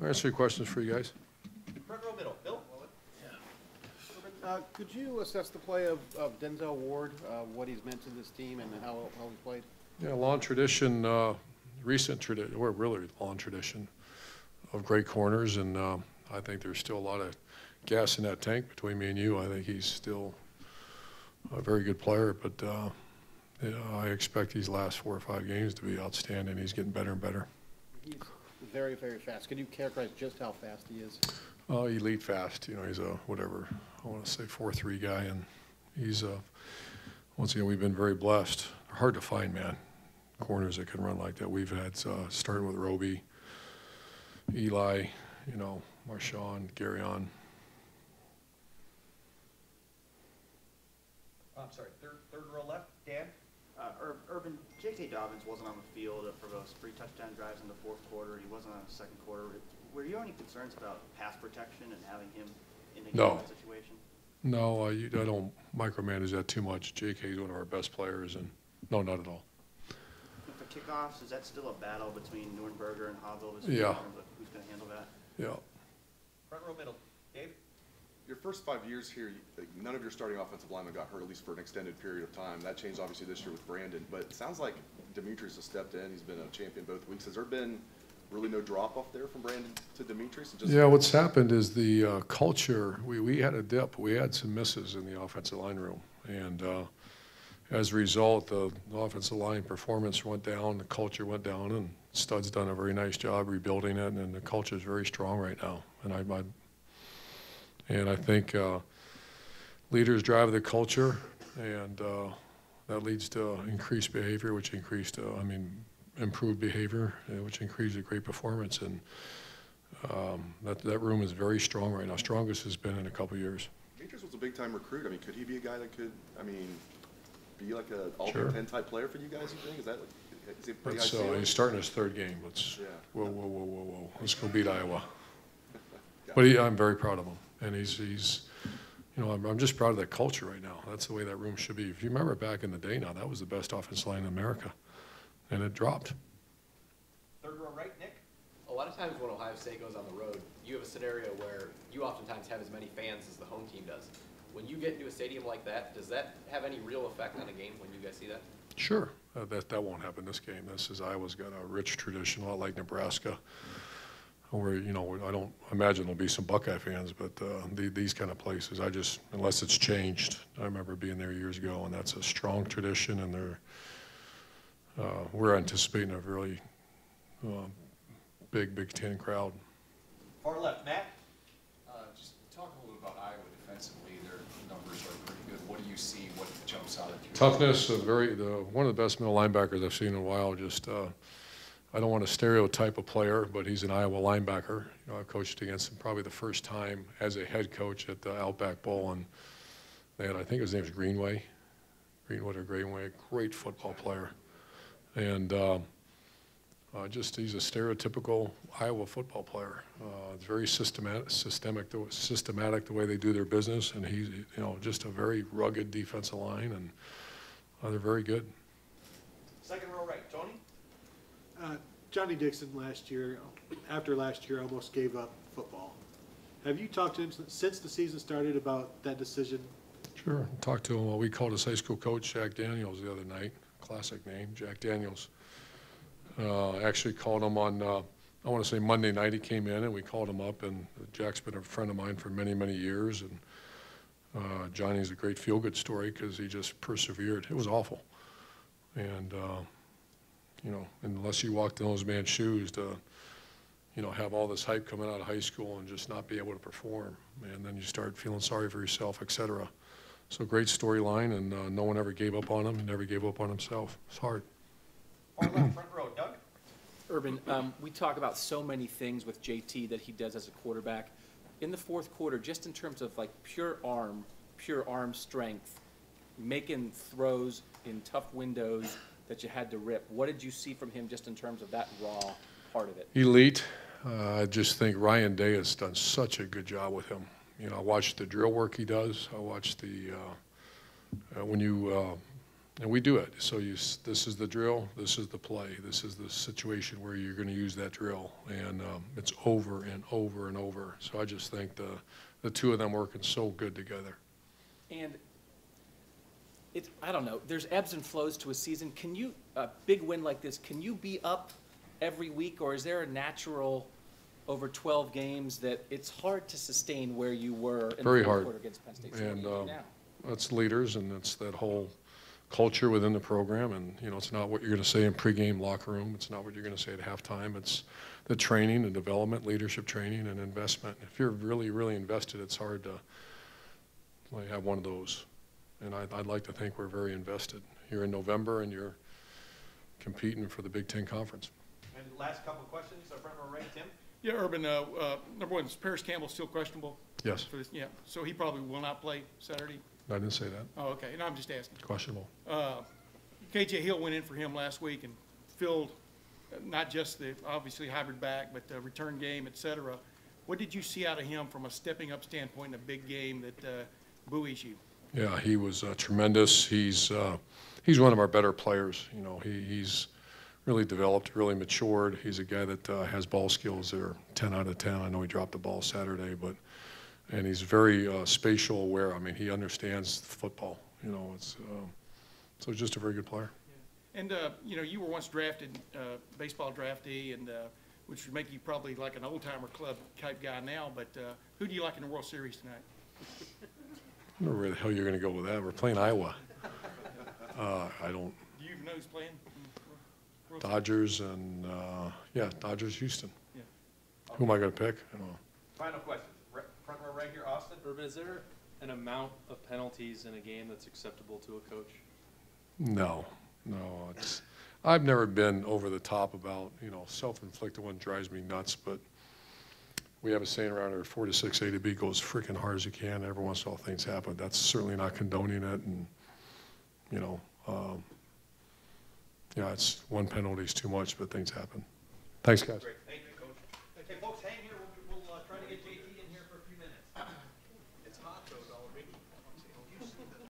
I'll answer your questions for you guys. Front row middle. Bill? Could you assess the play of Denzel Ward, what he's meant to this team and how he played? Yeah, long tradition, recent tradition, or really long tradition of great corners, and I think there's still a lot of gas in that tank between me and you. I think he's still a very good player, but you know, I expect these last 4 or 5 games to be outstanding. He's getting better and better. He's very, very fast. Can you characterize just how fast he is? Elite fast. You know, he's a whatever, I want to say 4.3 guy, and he's once again, we've been very blessed. They're hard to find, man, corners that can run like that. We've had starting with Roby, Eli, you know, Marshawn, Garyon. I'm sorry, third row left. Dan? Urban, JT Dobbins wasn't on the field for those 3 touchdown drives in the fourth quarter. He wasn't on the second quarter. Were you any concerns about pass protection and having him in a game situation? No, I don't micromanage that too much. JK is one of our best players, and no, not at all. And for kickoffs, is that still a battle between Nürnberger and Havel? Yeah. Who's going to handle that? Yeah. Front row middle. Dave? Your first 5 years here, none of your starting offensive linemen got hurt, at least for an extended period of time. That changed obviously this year with Brandon, but it sounds like Demetrius has stepped in. He's been a champion both weeks. Has there been really no drop-off there from Brandon to Demetrius? Yeah, what's happened is the culture, we had a dip. We had some misses in the offensive line room, and as a result, the offensive line performance went down, the culture went down, and Stud's done a very nice job rebuilding it, and the culture is very strong right now. And I think leaders drive the culture, and that leads to increased behavior, which improved behavior, which increases great performance. And that room is very strong right now. Strongest has been in a couple of years. Demetrius was a big-time recruit. I mean, could he be a guy that could, be like an all-Big Ten type player for you guys, you think? Is that, is he pretty high he's starting his 3rd game. Whoa. Let's go beat Iowa. Yeah. But I'm very proud of him. And he's you know, I'm just proud of that culture right now. That's the way that room should be. If you remember back in the day now, that was the best offensive line in America. And it dropped. Third row right. Nick? A lot of times when Ohio State goes on the road, you have a scenario where you oftentimes have as many fans as the home team does. When you get into a stadium like that, does that have any real effect on a game when you guys see that? Sure. That won't happen this game. Iowa's got a rich tradition, a lot like Nebraska, where, you know, I don't imagine there'll be some Buckeye fans, but these kind of places, unless it's changed. I remember being there years ago, and that's a strong tradition, and we're anticipating a really big Ten crowd. Far left. Matt? Just talk a little about Iowa defensively. Their numbers are pretty good. What do you see? What jumps out at you? Toughness, one of the best middle linebackers I've seen in a while. I don't want to stereotype a player, but he's an Iowa linebacker. You know, I coached against him probably the first time as a head coach at the Outback Bowl, and I think his name is Greenway, great football player, and he's a stereotypical Iowa football player. It's very systematic the way they do their business, and he's, you know, just a very rugged defensive line, and they're very good. Second row right. Tony? Johnnie Dixon after last year, almost gave up football. Have you talked to him since the season started about that decision? Sure. Talked to him. We called his high school coach, Jack Daniels, the other night. Classic name, Jack Daniels. Actually called him on, I want to say Monday night he came in, and we called him up, and Jack's been a friend of mine for many, many years, and Johnny's a great feel-good story because he just persevered. It was awful. And you know, unless you walked in those man's shoes to, you know, have all this hype coming out of high school and just not be able to perform, and then you start feeling sorry for yourself, etc. So great storyline, and no one ever gave up on him. He never gave up on himself. It's hard. Far left, front row. Doug? Urban, we talk about so many things with JT that he does as a quarterback. In the fourth quarter, just in terms of like pure arm strength, making throws in tough windows that you had to rip, what did you see from him just in terms of that raw part of it? Elite. I just think Ryan Day has done such a good job with him. You know, I watched the drill work he does. I watched the when you And we do it. So this is the drill, this is the play, this is the situation where you're going to use that drill. And it's over and over and over. So I just think the two of them working so good together. And I don't know, there's ebbs and flows to a season. Can you, a big win like this, can you be up every week, or is there a natural over 12 games that it's hard to sustain where you were in Very the fourth hard. quarter against Penn State? So And what do you do now? that's leaders, and it's that whole culture within the program. And, you know, it's not what you're going to say in pregame locker room. It's not what you're going to say at halftime. It's the training and development, leadership training and investment. If you're really, really invested, it's hard to have one of those. And I'd like to think we're very invested. You're in November, and you're competing for the Big Ten Conference. And last couple of questions, front row right, Tim? Yeah, Urban, number one, is Paris Campbell still questionable? Yes. For this? Yeah, so he probably will not play Saturday? I didn't say that. Oh, okay, and I'm just asking. Questionable. KJ Hill went in for him last week and filled not just the obviously hybrid back, but the return game, et cetera. What did you see out of him from a stepping up standpoint in a big game that buoys you? Yeah, he was tremendous. He's one of our better players. You know, he's really developed, really matured. He's a guy that has ball skills that are 10 out of 10. I know he dropped the ball Saturday, and he's very spatial aware. I mean, he understands football. You know, so he's just a very good player. Yeah. And you know, you were once drafted baseball draftee, and which would make you probably like an old timer club type guy now. But who do you like in the World Series tonight? I don't know where the hell you're going to go with that. We're playing Iowa. I don't. Do you even know who's playing? Dodgers and yeah, Dodgers, Houston. Yeah. Who am I going to pick? I don't know. Final question, front row right here, Austin? Urban, is there an amount of penalties in a game that's acceptable to a coach? No. I've never been over the top about, you know, self-inflicted one drives me nuts, but we have a saying around here, 4 to 6, A to B, go as freaking hard as you can. Every once in a while things happen. That's certainly not condoning it, and, you know, yeah, it's one penalty is too much, but things happen. Thanks, guys. Great, thank you.